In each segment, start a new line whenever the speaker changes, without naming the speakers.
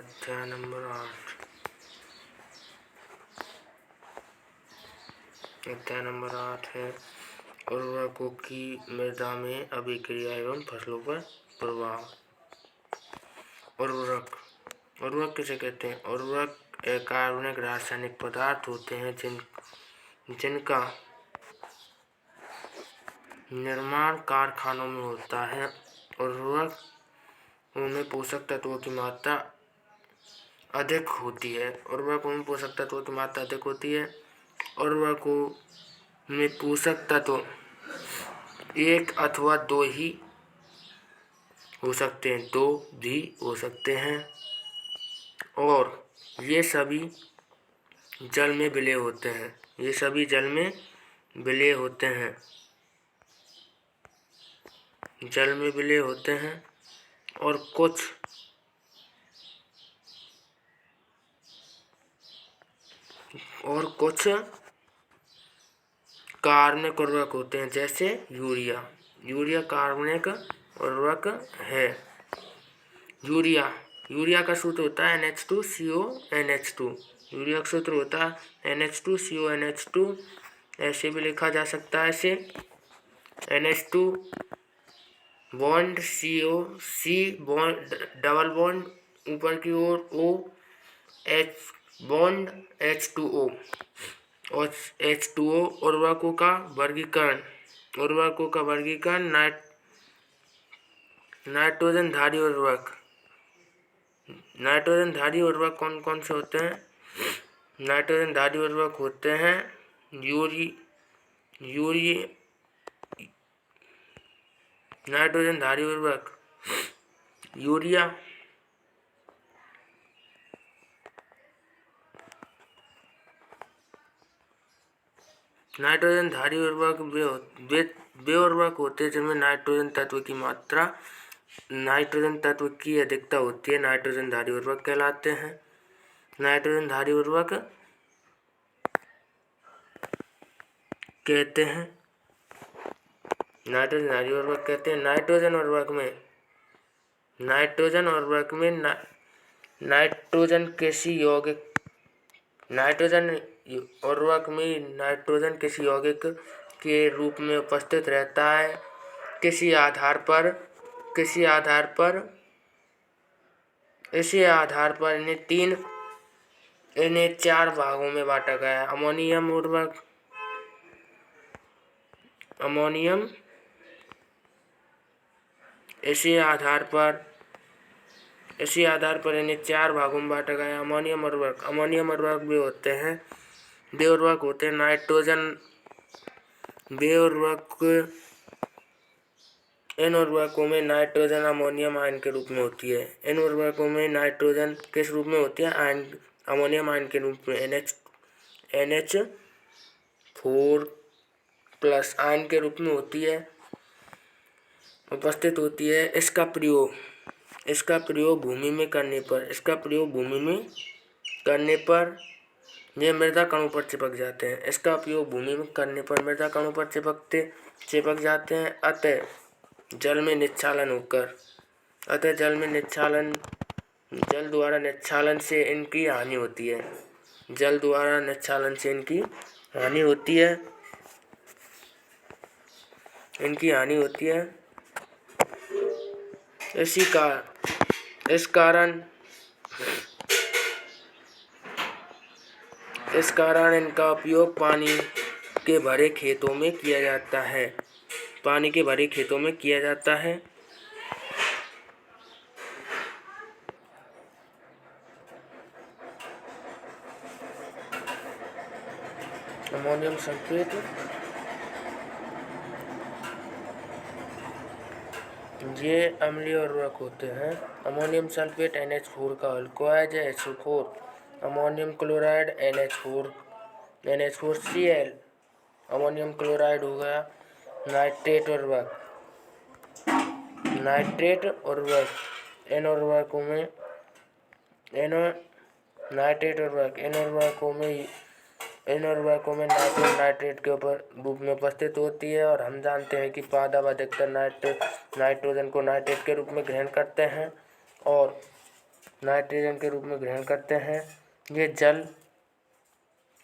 अध्याय नंबर 8। अध्याय नंबर 8 है उर्वरकों की मृदा में अभिक्रिया एवं फसलों पर प्रभाव। उर्वरक किसे कहते हैं? उर्वरक अकार्बनिक रासायनिक पदार्थ होते हैं जिनका निर्माण कारखानों में होता है। उर्वरकों में पोषक तत्वों की मात्रा अधिक होती है। उर्वरकों में पोषक तत्व एक अथवा दो ही हो सकते हैं, दो भी हो सकते हैं, और ये सभी जल में विलय होते हैं। और कुछ कार्बनिक उर्वरक होते हैं, जैसे यूरिया कार्बनिक उर्वरक है। यूरिया का सूत्र होता है NH2CONH2। यूरिया का सूत्र होता है NH2CONH2। ऐसे भी लिखा जा सकता है इसे NH2 bond CO, C bond double bond ऊपर की ओर O, H बॉन्ड H2O और H2O। उर्वरकों का वर्गीकरण नाइट्रोजन धारी उर्वरक कौन कौन से होते हैं? नाइट्रोजन धारी उर्वरक होते हैं नाइट्रोजन धारी उर्वरक यूरिया, नाइट्रोजन धारी उर्वरक वे उर्वरक होते हैं जिनमें नाइट्रोजन तत्व की अधिकता होती है, नाइट्रोजन धारी उर्वरक कहलाते हैं। नाइट्रोजन धारी उर्वरक कहते हैं। नाइट्रोजन उर्वरक में नाइट्रोजन उर्वरक में नाइट्रोजन किसी यौगिक के रूप में उपस्थित रहता है। इसी आधार पर इन्हें 4 भागों में बांटा गया है। इसी आधार पर इन्हें 4 भागों में बांटा गया है। अमोनियम उर्वरक भी होते हैं। इन उर्वरकों में नाइट्रोजन अमोनियम आयन के रूप में होती है। इन उर्वरकों में नाइट्रोजन किस रूप में होती है? अमोनियम आयन के रूप में NH4+ आयन के रूप में उपस्थित होती है। इसका प्रयोग भूमि में करने पर ये मृदा कणों पर चिपक जाते हैं। अतः जल द्वारा निक्षालन से इनकी हानि होती है। इस कारण इनका उपयोग पानी के भरे खेतों में किया जाता है। अमोनियम सल्फेट ये अम्लीय उर्वरक होते हैं। अमोनियम सल्फेट NH4 का अल्कोहल है SO4। Ammonium chloride NH4Cl। Ammonium chloride हो गया। नाइट्रेट उर्वरक इन उर्वरकों में नाइट्रेट के रूप में उपस्थित होती है। और हम जानते हैं कि पादप अधिकतर नाइट्रोजन को नाइट्रेट के रूप में ग्रहण करते हैं और नाइट्रोजन के रूप में ग्रहण करते हैं।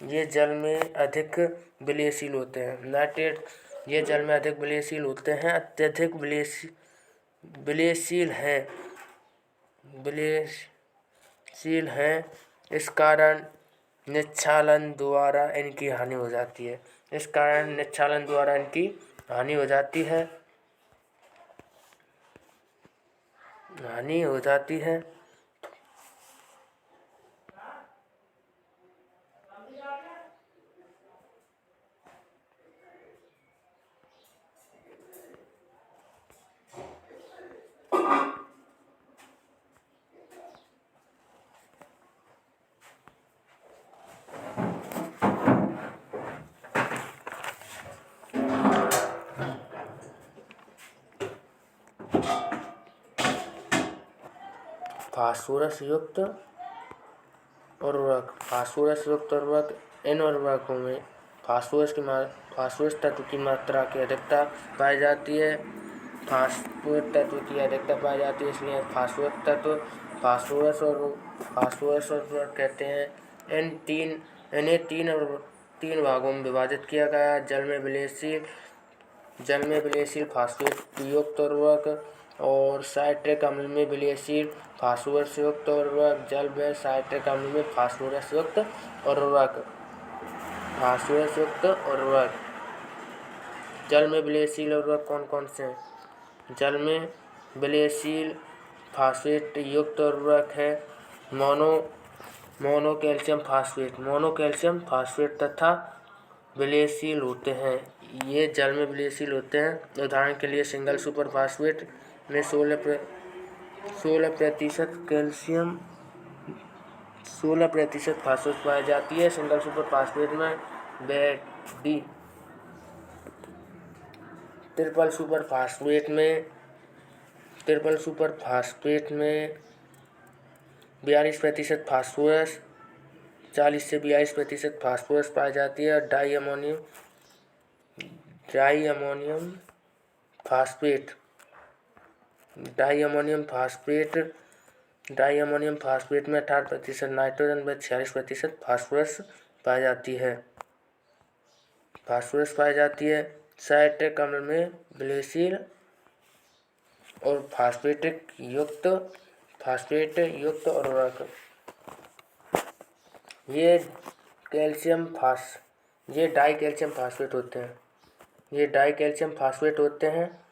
ये जल में अधिक विलयशील होते हैं। नाइट्रेट ये जल में अधिक विलयशील होते हैं, अत्यधिक विलयशील हैं। इस कारण निक्षालन द्वारा इनकी हानि हो जाती है। फास्फोरस युक्त उर्वरक इन उर्वरकों में फास्फोरस तत्व की मात्रा की अधिकता पाई जाती है। इसलिए फास्फोरस उर्वरक कहते हैं। इन्हें तीन भागों में विभाजित किया गया है। जल में विलयशील फास्फेट युक्त उर्वरक और साइट्रिक अम्ल में विलयशील फास्फोरस युक्त उर्वरक। जल में साइट्रिक अम्ल में फास्फोरस युक्त उर्वरक। जल में विलयशील उर्वरक कौन कौन से हैं? जल में विलयशील फास्फेट युक्त उर्वरक है मोनो कैल्शियम फास्फेट तथा विलयशील होते हैं। ये जल में विलयशील होते हैं। उदाहरण के लिए सिंगल सुपर फास्फेट में 16% फास्फोरस पाई जाती है। सिंगल सुपर फास्फेट में ट्रिपल सुपर फास्फेट में 42% फास्फोरस 40 से 42% फास्फोरस पाई जाती है। डाई अमोनियम फास्फेट में 18% नाइट्रोजन व 46% फास्फोरस पाई जाती है। साइट्रिक अम्ल में विलयशील और फास्फेट युक्त उर्वरक। ये डाई कैल्शियम फास्फेट होते हैं।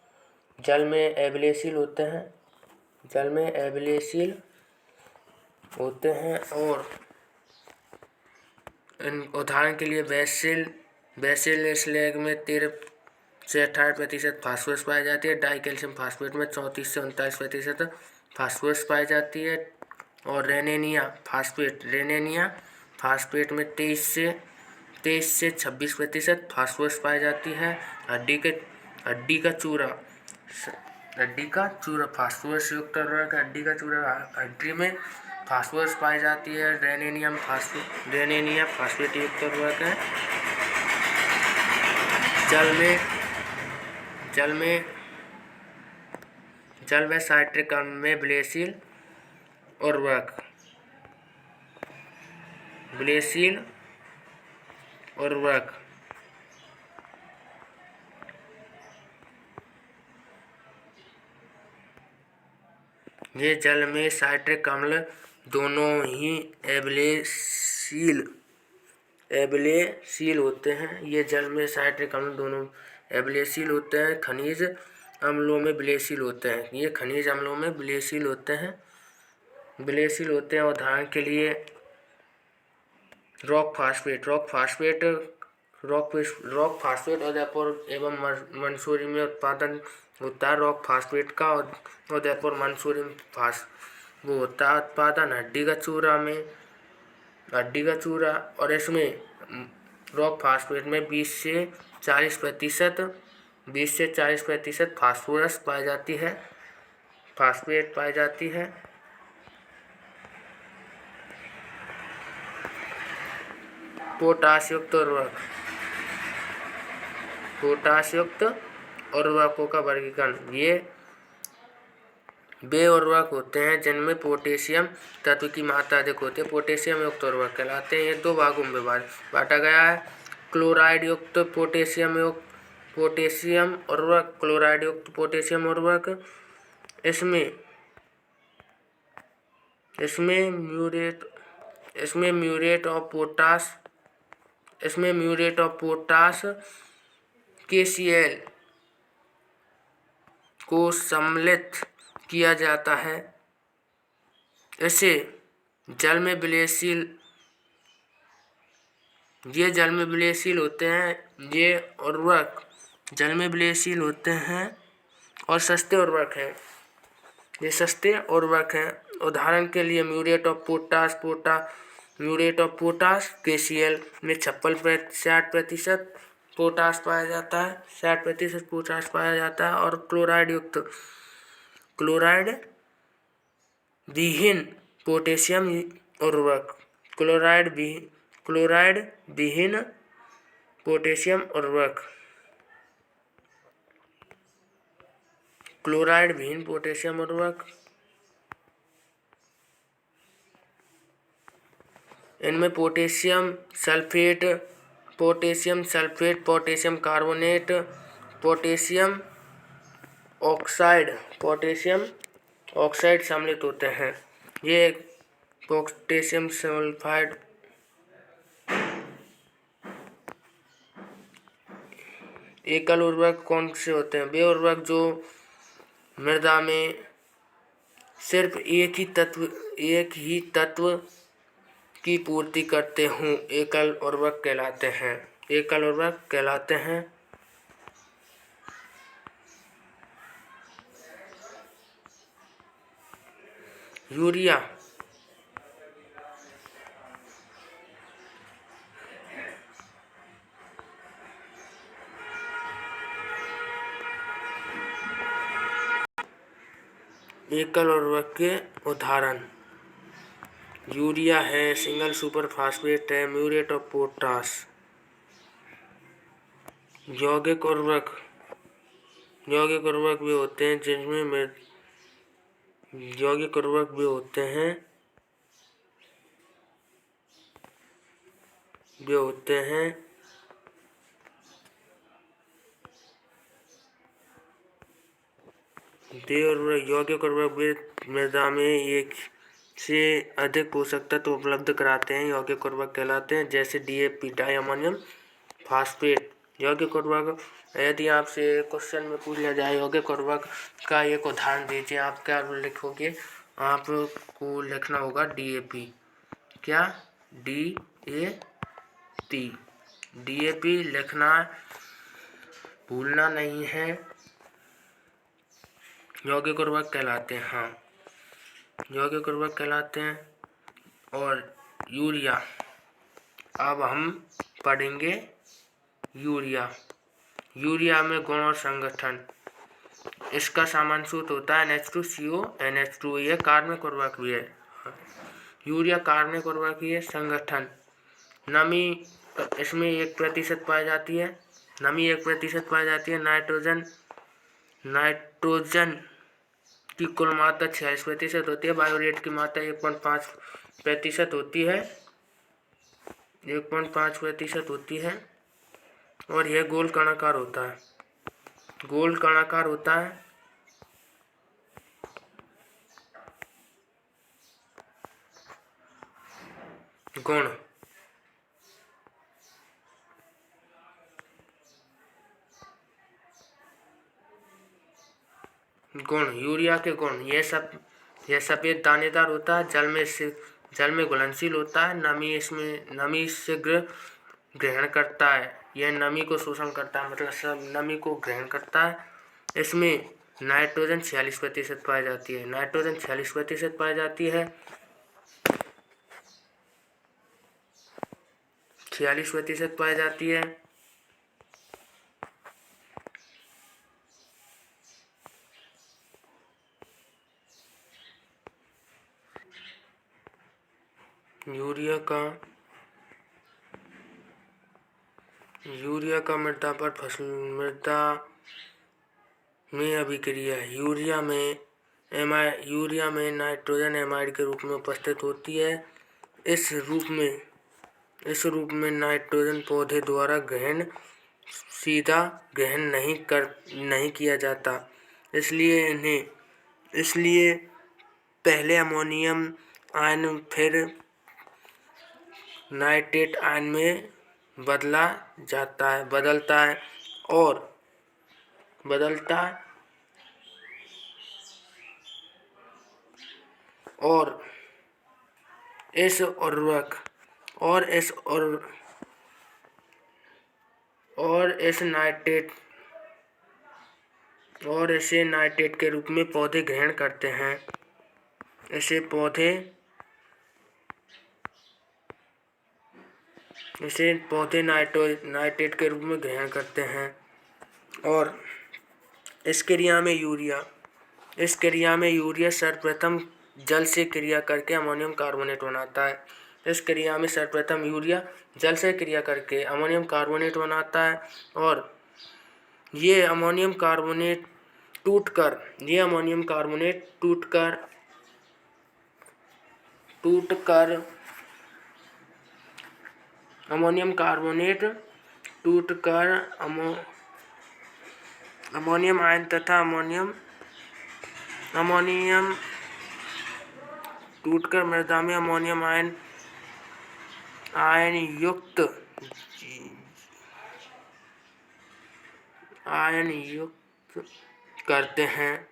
जल में अविलयशील होते हैं और उदाहरण के लिए बेसिल स्लैग में 13 से 18% फास्फोरस पाई जाती है। डाई कैल्शियम फास्फेट में 34 से 39% फास्फोरस पाई जाती है। और रेनेनिया फास्फेट में 23 से 26% फास्फोरस पाई जाती है। हड्डी का चूरा फास्फोरस युक्त उर्वरक। हड्डी में फास्फोरस पाई जाती है। रेनेनिया फास्फेट युक्त उर्वरक है। जल में साइट्रिक अम्ल में विलयशील उर्वरक। ये जल में साइट्रिक अम्ल दोनों ही एब्लेशील होते हैं। ये जल में साइट्रिक अम्ल दोनों एब्लेशील होते हैं। खनिज अम्लों में विलयशील होते हैं। ये खनिज अम्लों में विलयशील होते हैं। उदाहरण के लिए रॉक फास्फेट उदयपुर एवं मंसूरी में उत्पादन होता है। रॉक फास्फेट का उदयपुर मंसूरी में वो होता है उत्पादन हड्डी का चूरा और इसमें रॉक फास्फेट में 20 से 40% फास्फोरस पाई जाती है। पोटाश युक्त उर्वरकों का वर्गीकरण। वे उर्वरक होते हैं जिनमें पोटेशियम तत्व की मात्रा अधिक होती है, पोटेशियम युक्त उर्वरक कहलाते हैं। ये दो भागों में बांटा गया है। क्लोराइड युक्त पोटेशियम उर्वरक, क्लोराइड युक्त पोटेशियम उर्वरक। इसमें म्यूरेट ऑफ पोटास KCl को सम्मिलित किया जाता है। इसे जल में विलयशील होते हैं। ये उर्वरक जल में विलयशील होते हैं और सस्ते उर्वरक हैं। ये सस्ते उर्वरक हैं। उदाहरण के लिए म्यूरेट ऑफ पोटास KCl में 60% पोटास पाया जाता है, 60% पोटास पाया जाता है। और क्लोराइड विहीन पोटेशियम उर्वरक, क्लोराइड विहीन पोटेशियम उर्वरक, इनमें potassium sulphate, potassium carbonate, potassium oxide सम्मिलित होते हैं। ये पोटेशियम सल्फाइड एकल उर्वरक कौन से होते हैं? वे उर्वरक जो मृदा में सिर्फ एक ही तत्व की पूर्ति करते हों एकल उर्वरक कहलाते हैं। यूरिया एकल उर्वरक के उदाहरण यूरिया है, सिंगल सुपर फास्फेट है, म्यूरेट ऑफ पोटास। यौगिक उर्वरक भी होते हैं जिनमें यौगिक उर्वरक भी होते हैं यौगिक उर्वरक भी मृदा में एक से अधिक पोषक तत्व उपलब्ध कराते हैं, यौगिक उर्वरक कहलाते हैं। जैसे DAP, डाई अमोनियम फास्फेट यौगिक उर्वरक। यदि आपसे क्वेश्चन में पूछ लिया जाए यौगिक उर्वरक का एक उदाहरण दीजिए, आप क्या लिखोगे? आपको लिखना होगा DAP। क्या? DAP लिखना भूलना नहीं है। यौगिक उर्वरक कहलाते हैं, हाँ यौगिक उर्वरक कहलाते हैं। और यूरिया, अब हम पढ़ेंगे यूरिया में गुण और संगठन। इसका सामान्य सूत्र होता है NH2CO NH2। यह कार्बनिक उर्वरक भी है। यूरिया कार्बनिक उर्वरक ही है। संगठन, नमी इसमें 1% पाई जाती है। नाइट्रोजन की कुल मात्रा 46% होती है। बायोरेट की मात्रा 1.5% होती है। 1.5% होती है। और यह गोल कणाकार होता है। गुण यूरिया के गुण, यह सफेद दानेदार होता है, जल में घुलनशील होता है, नमी शीघ्र ग्रहण करता है। यह नमी को शोषण करता है, मतलब सब नमी को ग्रहण करता है। इसमें नाइट्रोजन 46% पाई जाती है। 46% पाई जाती है। यूरिया का मृदा में अभिक्रिया। यूरिया में यूरिया में नाइट्रोजन एमाइड के रूप में उपस्थित होती है। इस रूप में नाइट्रोजन पौधे द्वारा सीधा ग्रहण नहीं किया जाता, इसलिए पहले अमोनियम आयन फिर नाइट्रेट आयन में बदलता है और इसे नाइट्रेट के रूप में पौधे ग्रहण करते हैं। इसे पौधे नाइट्रेट के रूप में ग्रहण करते हैं। और इस क्रिया में यूरिया सर्वप्रथम जल से क्रिया करके अमोनियम कार्बोनेट बनाता है। और ये अमोनियम कार्बोनेट टूटकर अमोनियम आयन तथा मृदा में अमोनियम आयन युक्त करते हैं।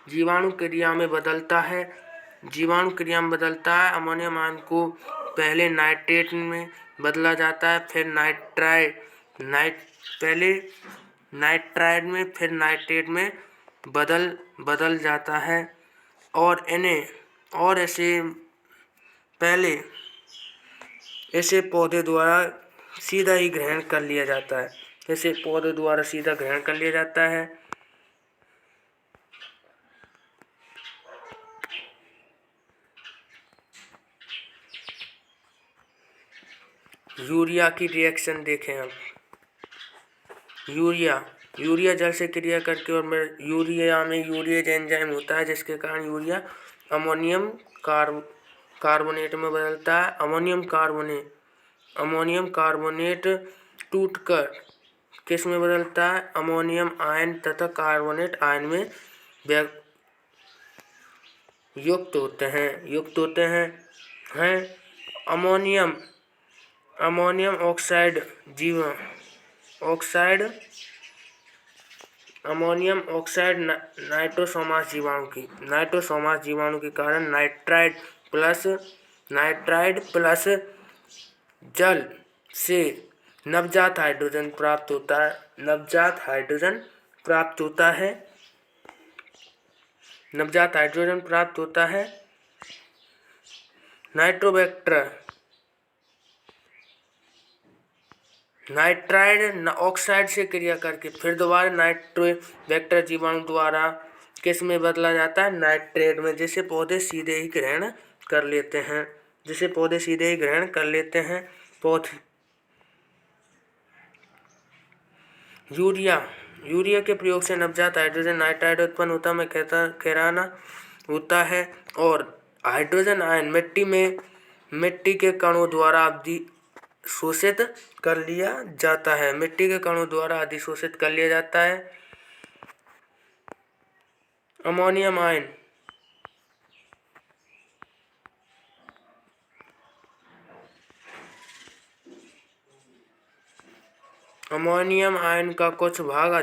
जीवाणु क्रिया में बदलता है। अमोनियम आयन को पहले नाइट्रेट में बदला जाता है, फिर नाइट्रेट में बदल जाता है। और इसे पौधे द्वारा सीधा ही ग्रहण कर लिया जाता है। यूरिया की रिएक्शन देखें अब। यूरिया जल से क्रिया करके और यूरिया में यूरिएज एंजाइम होता है, जिसके कारण यूरिया अमोनियम कार्बोनेट में बदलता है। अमोनियम कार्बोनेट टूटकर किस में बदलता है? अमोनियम आयन तथा कार्बोनेट आयन में युक्त होते हैं। अमोनियम ऑक्साइड नाइट्रोसोमस जीवाणु के कारण नाइट्राइड प्लस जल से नवजात हाइड्रोजन प्राप्त होता है। नाइट्राइड ऑक्साइड से क्रिया करके फिर दोबारा नाइट्रोबैक्टर जीवाणु द्वारा किस में बदला जाता है? नाइट्रेट में, जिसे पौधे सीधे ही ग्रहण कर लेते हैं। यूरिया के प्रयोग से नवजात हाइड्रोजन नाइट्राइड उत्पन्न होता है, कहराना होता है। और हाइड्रोजन आयन मिट्टी के कणों द्वारा अधिशोषित कर लिया जाता है। अमोनियम आयन का कुछ भाग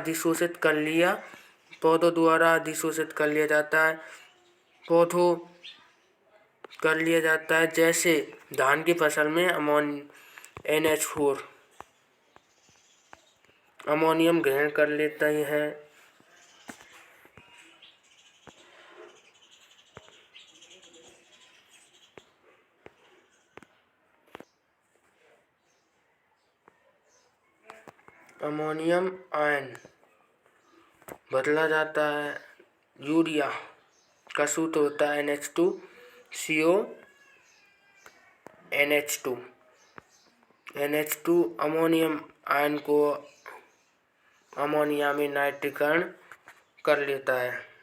पौधों द्वारा अधिशोषित कर लिया जाता है, जैसे धान की फसल में NH4 अमोनियम ग्रहण कर लेता है। अमोनियम आयन बदला जाता है। यूरिया का सूत्र होता है NH2CO NH2 अमोनियम आयन को अमोनिया में नाइट्रीकरण कर लेता है।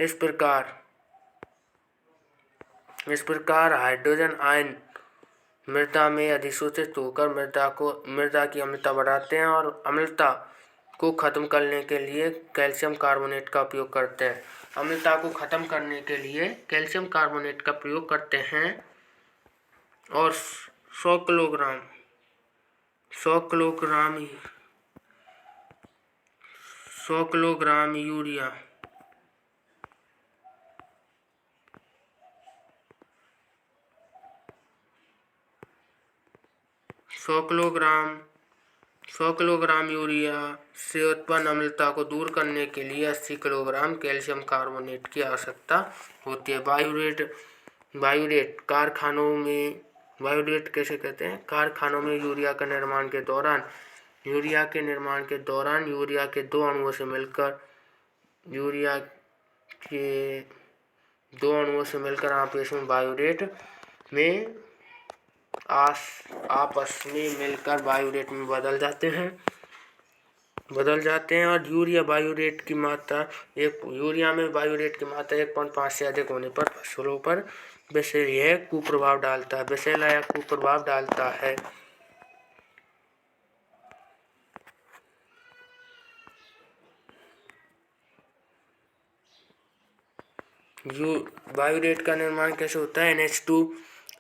इस प्रकार हाइड्रोजन आयन मृदा में अधिशोषित होकर मृदा की अम्लता बढ़ाते हैं और अम्लता को खत्म करने के लिए कैल्शियम कार्बोनेट का उपयोग करते हैं। अम्लता को खत्म करने के लिए कैल्शियम कार्बोनेट का प्रयोग करते हैं और 100 kilogram 100 kilogram urea 100 kilogram urea से उत्पन्न अम्लता को दूर करने के लिए 80 किलोग्राम कैल्शियम कार्बोनेट की आवश्यकता होती है। बायोरेट कैसे कहते हैं? कारखानों में यूरिया के निर्माण के दौरान यूरिया के दो अणुओं से मिलकर आपस में बायोरेट में बदल जाते हैं और यूरिया में बायोरेट की मात्रा 1.5 से अधिक होने पर फसलों पर विषैला कुप्रभाव डालता है। बायोरेट का निर्माण कैसे होता है? NH2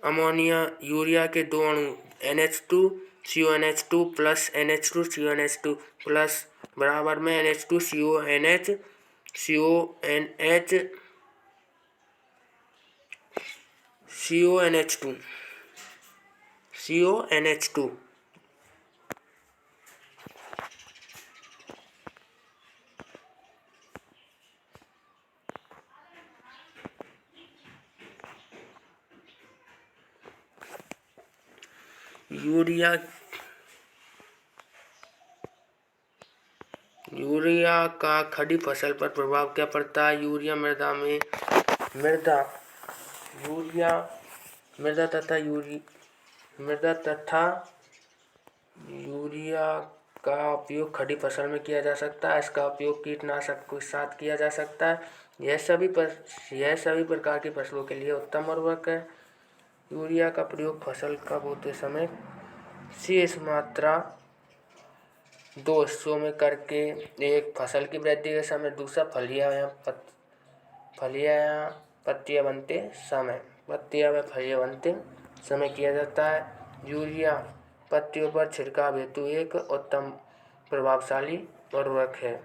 अमोनिया यूरिया के दो अणु NH2CONH2 प्लस NH2CONH2 प्लस बराबर में CONH2 यूरिया का खड़ी फसल पर प्रभाव क्या पड़ता है? यूरिया का उपयोग खड़ी फसल में किया जा सकता है। इसका उपयोग कीटनाशक के साथ किया जा सकता है। यह सभी प्रकार की फसलों के लिए उत्तम उर्वरक है। यूरिया का प्रयोग फसल का बोते समय शेष मात्रा 2 हिस्सों में करके, एक फसल की वृद्धि के समय, दूसरा फलियां या पत्तियां बनते समय किया जाता है। यूरिया पत्तियों पर छिड़काव हेतु एक उत्तम प्रभावशाली उर्वरक है।